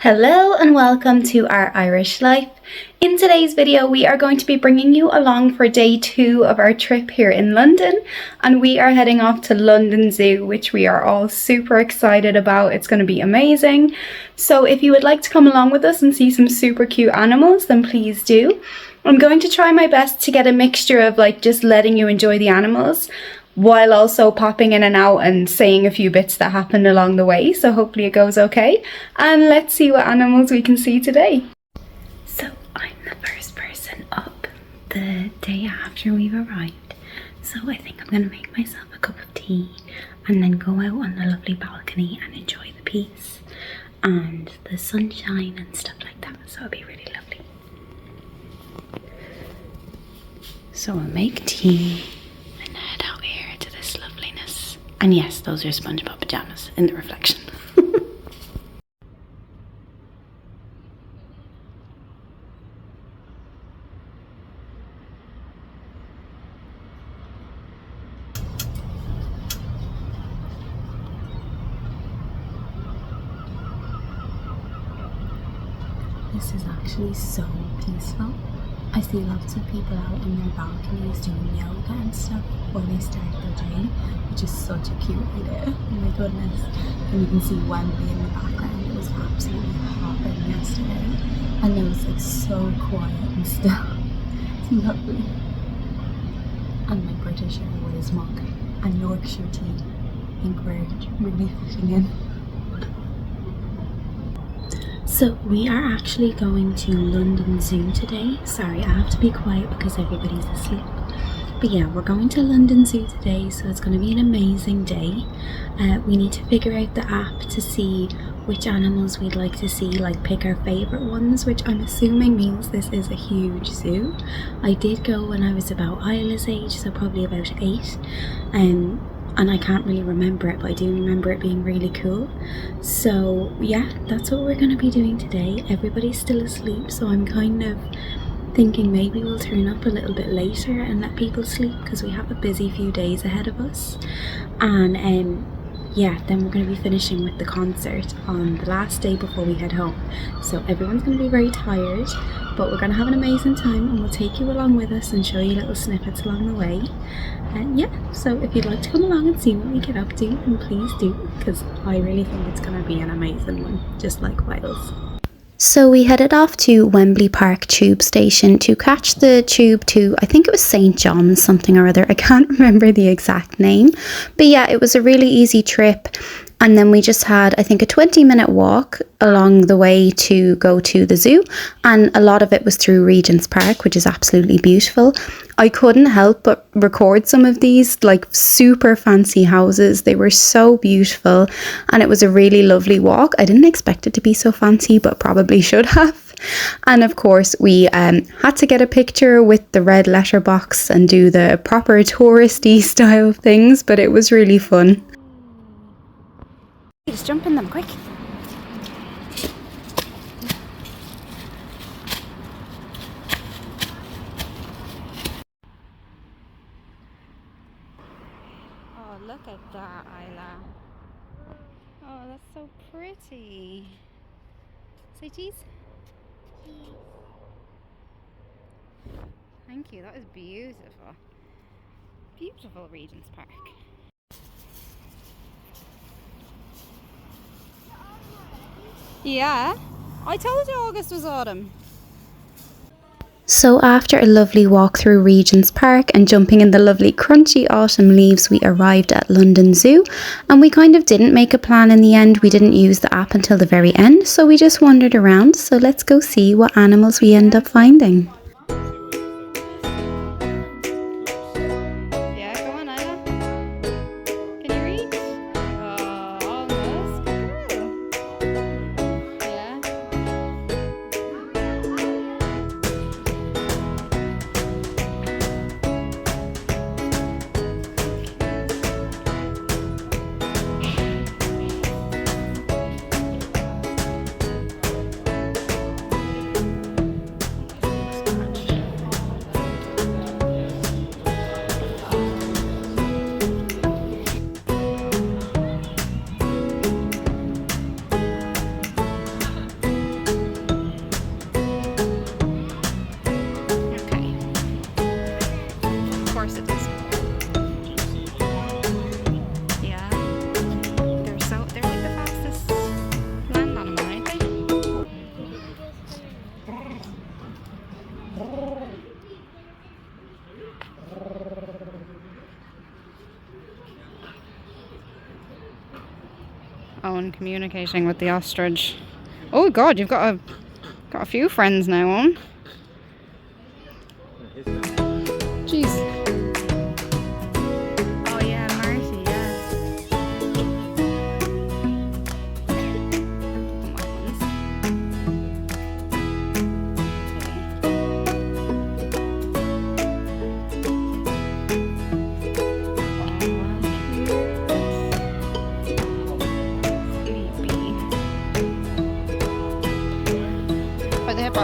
Hello and welcome to Our Irish Life. In today's video we are going to be bringing you along for day 2 of our trip here in London, and we are heading off to London Zoo, which we are all super excited about. It's going to be amazing. So if you would like to come along with us and see some super cute animals, then please do. I'm going to try my best to get a mixture of just letting you enjoy the animals while also popping in and out and saying a few bits that happened along the way, so hopefully it goes okay. And let's see what animals we can see today. So I'm the first person up the day after we've arrived, so I think I'm going to make myself a cup of tea and then go out on the lovely balcony and enjoy the peace and the sunshine and stuff like that, so it'll be really lovely. So I'll make tea and head out here to this loveliness. And yes, those are SpongeBob pajamas in the reflection. This is actually so peaceful. I see lots of people out on their balconies doing yoga and stuff before they start their day, which is such a cute idea. Oh my goodness. And you can see Wembley in the background. It was absolutely hopping yesterday, and it was so quiet and still. It's lovely. And my British Airways mug and Yorkshire tea. I think we're really fitting in. So we are actually going to London Zoo today. Sorry, I have to be quiet because everybody's asleep. But yeah, we're going to London Zoo today, so it's going to be an amazing day. We need to figure out the app to see which animals we'd like to see, pick our favourite ones, which I'm assuming means this is a huge zoo. I did go when I was about Isla's age, so probably about 8. And I can't really remember it, but I do remember it being really cool. So yeah, that's what we're going to be doing today. Everybody's still asleep, so I'm kind of thinking maybe we'll turn up a little bit later and let people sleep, because we have a busy few days ahead of us. And yeah, then we're going to be finishing with the concert on the last day before we head home. So everyone's going to be very tired, but we're going to have an amazing time, and we'll take you along with us and show you little snippets along the way. And yeah, so if you'd like to come along and see what we get up to, then please do, because I really think it's going to be an amazing one, just like Wales. So we headed off to Wembley Park tube station to catch the tube to, I think it was St. John's something or other. I can't remember the exact name. But yeah, it was a really easy trip. And then we just had, I think, a 20-minute walk along the way to go to the zoo. And a lot of it was through Regent's Park, which is absolutely beautiful. I couldn't help but record some of these super fancy houses. They were so beautiful, and it was a really lovely walk. I didn't expect it to be so fancy, but probably should have. And of course we had to get a picture with the red letterbox and do the proper touristy style things, but it was really fun. Just jump in them quick. Oh, look at that, Isla. Oh, that's so pretty. Say cheese. Cheese. Thank you, that is beautiful. Beautiful Regent's Park. Yeah, I told you August was autumn. So after a lovely walk through Regent's Park and jumping in the lovely crunchy autumn leaves, we arrived at London Zoo, and we kind of didn't make a plan in the end. We didn't use the app until the very end, so we just wandered around. So let's go see what animals we end up finding. I'm communicating with the ostrich. Oh God, you've got a few friends now on. Jeez. Oh yeah, Marty, yeah. Put the hippo.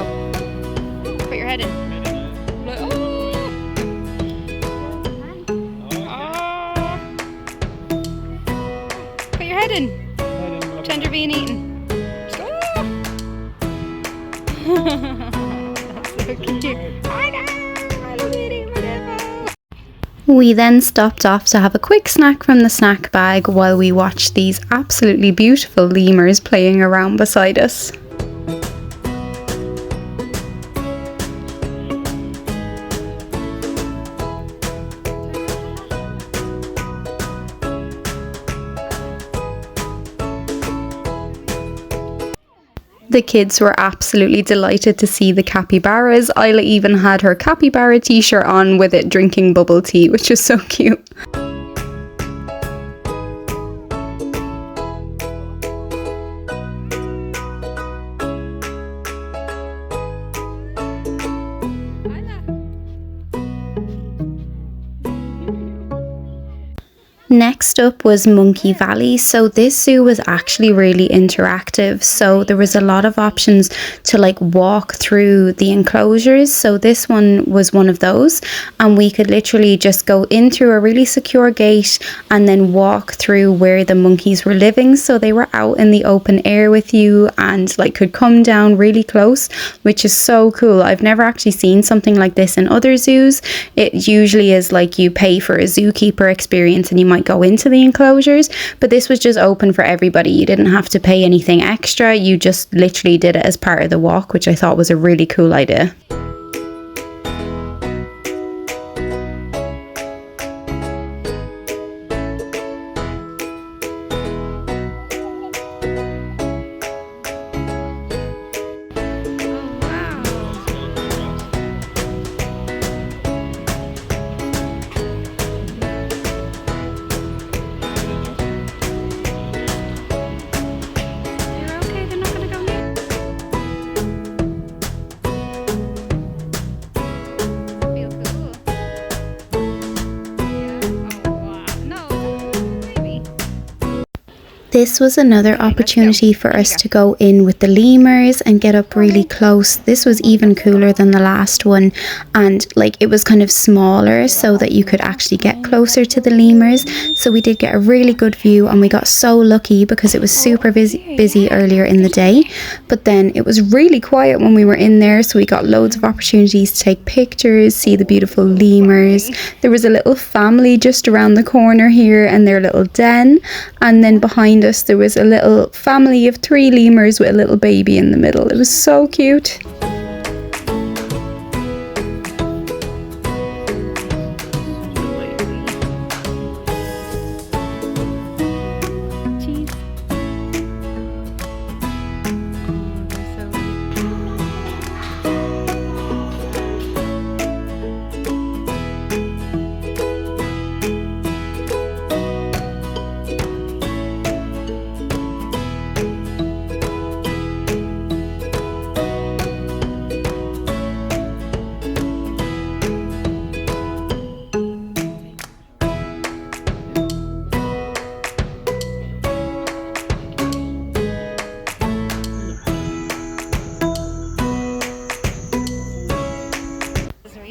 Put your head in. Oh. Put your head in. Pretend you're being eaten. That's so cute. I know. I love eating my hippo. We then stopped off to have a quick snack from the snack bag while we watched these absolutely beautiful lemurs playing around beside us. The kids were absolutely delighted to see the capybaras. Isla even had her capybara t-shirt on with it drinking bubble tea, which is so cute. Next up was Monkey Valley. So this zoo was actually really interactive. So there was a lot of options to like walk through the enclosures. So this one was one of those, and we could literally just go in through a really secure gate and then walk through where the monkeys were living. So they were out in the open air with you and like could come down really close, which is so cool. I've never actually seen something like this in other zoos. It usually is like you pay for a zookeeper experience and you might go into the enclosures, but this was just open for everybody. You didn't have to pay anything extra. You just literally did it as part of the walk, which I thought was a really cool idea. This was another opportunity for us to go in with the lemurs and get up really close. This was even cooler than the last one, and like it was kind of smaller so that you could actually get closer to the lemurs. So we did get a really good view, and we got so lucky because it was super busy earlier in the day, but then it was really quiet when we were in there, so we got loads of opportunities to take pictures, see the beautiful lemurs. There was a little family just around the corner here and their little den, and then behind us there was a little family of 3 lemurs with a little baby in the middle. It was so cute.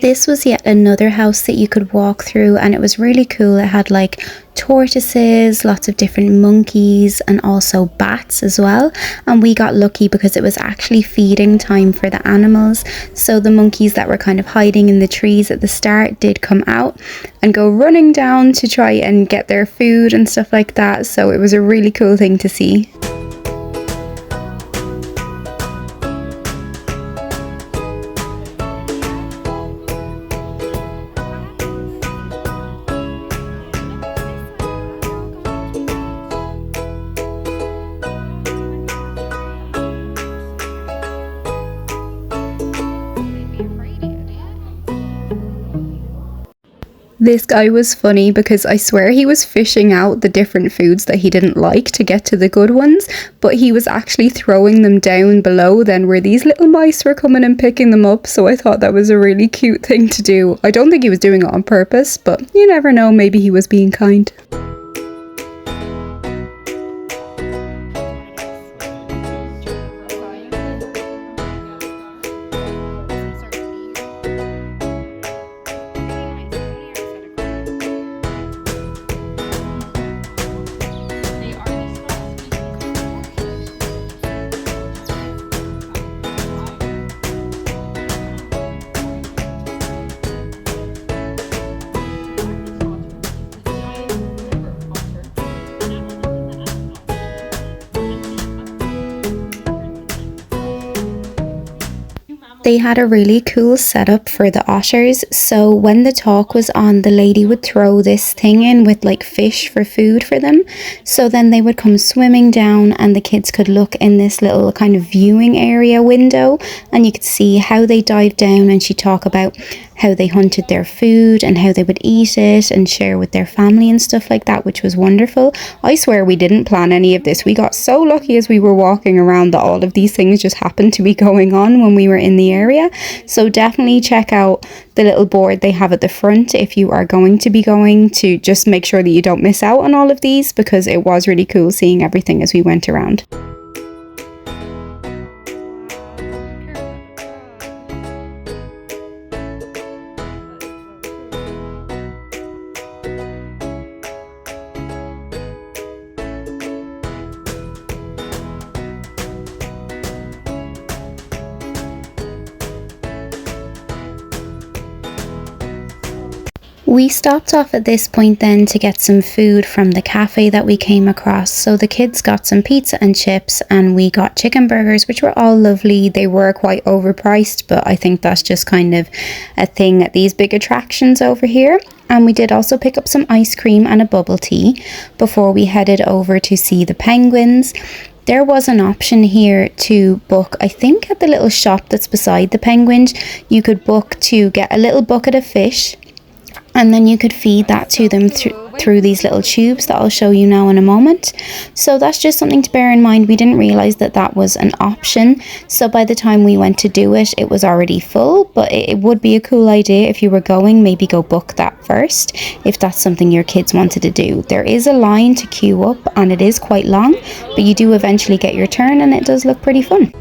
This was yet another house that you could walk through, and it was really cool. It had like tortoises, lots of different monkeys, and also bats as well. And we got lucky because it was actually feeding time for the animals. So the monkeys that were kind of hiding in the trees at the start did come out and go running down to try and get their food and stuff like that. So it was a really cool thing to see. This guy was funny because I swear he was fishing out the different foods that he didn't like to get to the good ones, but he was actually throwing them down below then where these little mice were coming and picking them up, so I thought that was a really cute thing to do. I don't think he was doing it on purpose, but you never know, maybe he was being kind. They had a really cool setup for the otters, so when the talk was on, the lady would throw this thing in with like fish for food for them, so then they would come swimming down and the kids could look in this little kind of viewing area window and you could see how they dived down, and she'd talk about how they hunted their food and how they would eat it and share with their family and stuff like that, which was wonderful. I swear we didn't plan any of this. We got so lucky as we were walking around that all of these things just happened to be going on when we were in the area. So definitely check out the little board they have at the front if you are going to be going, to just make sure that you don't miss out on all of these, because it was really cool seeing everything as we went around. We stopped off at this point then to get some food from the cafe that we came across. So the kids got some pizza and chips and we got chicken burgers, which were all lovely. They were quite overpriced, but I think that's just kind of a thing at these big attractions over here. And we did also pick up some ice cream and a bubble tea before we headed over to see the penguins. There was an option here to book, I think at the little shop that's beside the penguins, you could book to get a little bucket of fish, and then you could feed that to them through these little tubes that I'll show you now in a moment. So that's just something to bear in mind. We didn't realize that that was an option, so by the time we went to do it, it was already full. But it would be a cool idea if you were going, maybe go book that first if that's something your kids wanted to do. There is a line to queue up and it is quite long, but you do eventually get your turn and it does look pretty fun.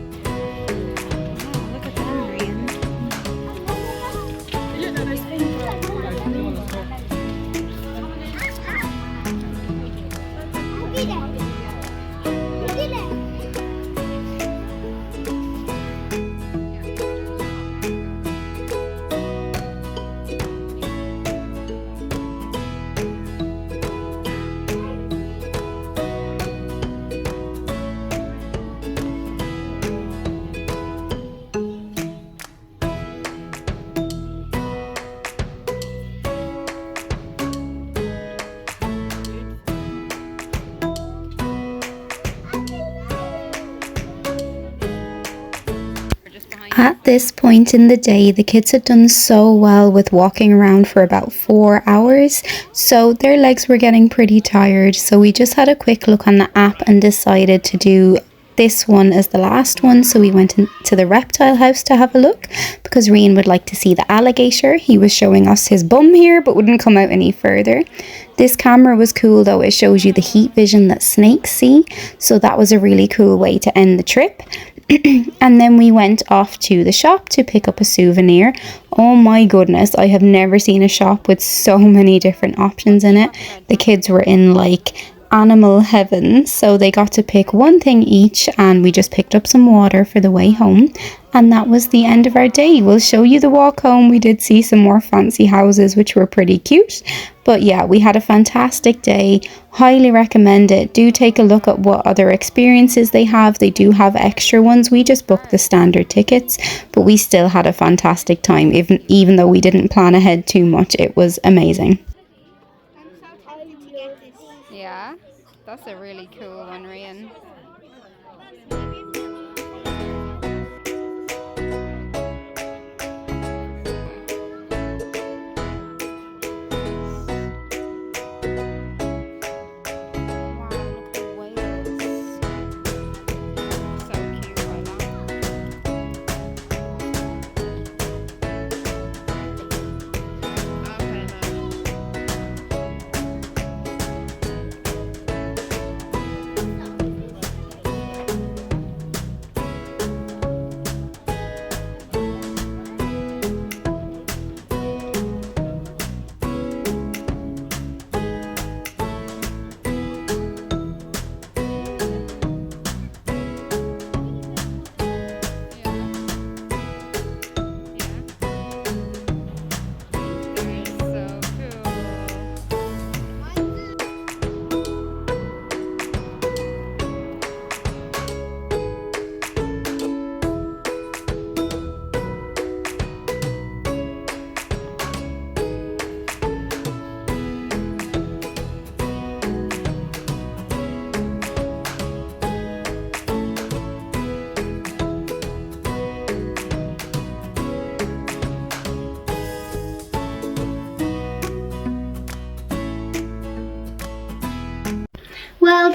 At this point in the day, the kids had done so well with walking around for about 4 hours, so their legs were getting pretty tired. So we just had a quick look on the app and decided to do this one as the last one. So we went into the reptile house to have a look because Rian would like to see the alligator. He was showing us his bum here but wouldn't come out any further. This camera was cool though, it shows you the heat vision that snakes see, so that was a really cool way to end the trip. And then we went off to the shop to pick up a souvenir. Oh my goodness, I have never seen a shop with so many different options in it. The kids were in like animal heaven, so they got to pick one thing each, and we just picked up some water for the way home. And that was the end of our day. We'll show you the walk home. We did see some more fancy houses which were pretty cute, but yeah, we had a fantastic day. Highly recommend it. Do take a look at what other experiences they have. They do have extra ones. We just booked the standard tickets, but we still had a fantastic time. Even though we didn't plan ahead too much, it was amazing. Yeah, that's a really cool one, Rian.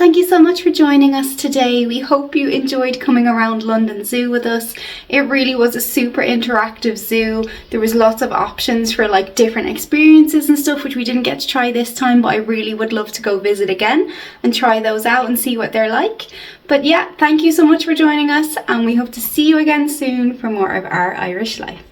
thank you so much for joining us today. We hope you enjoyed coming around London Zoo with us. It really was a super interactive zoo. There was lots of options for like different experiences and stuff, which we didn't get to try this time, but I really would love to go visit again and try those out and see what they're like. But yeah, thank you so much for joining us, and we hope to see you again soon for more of Our Irish Life.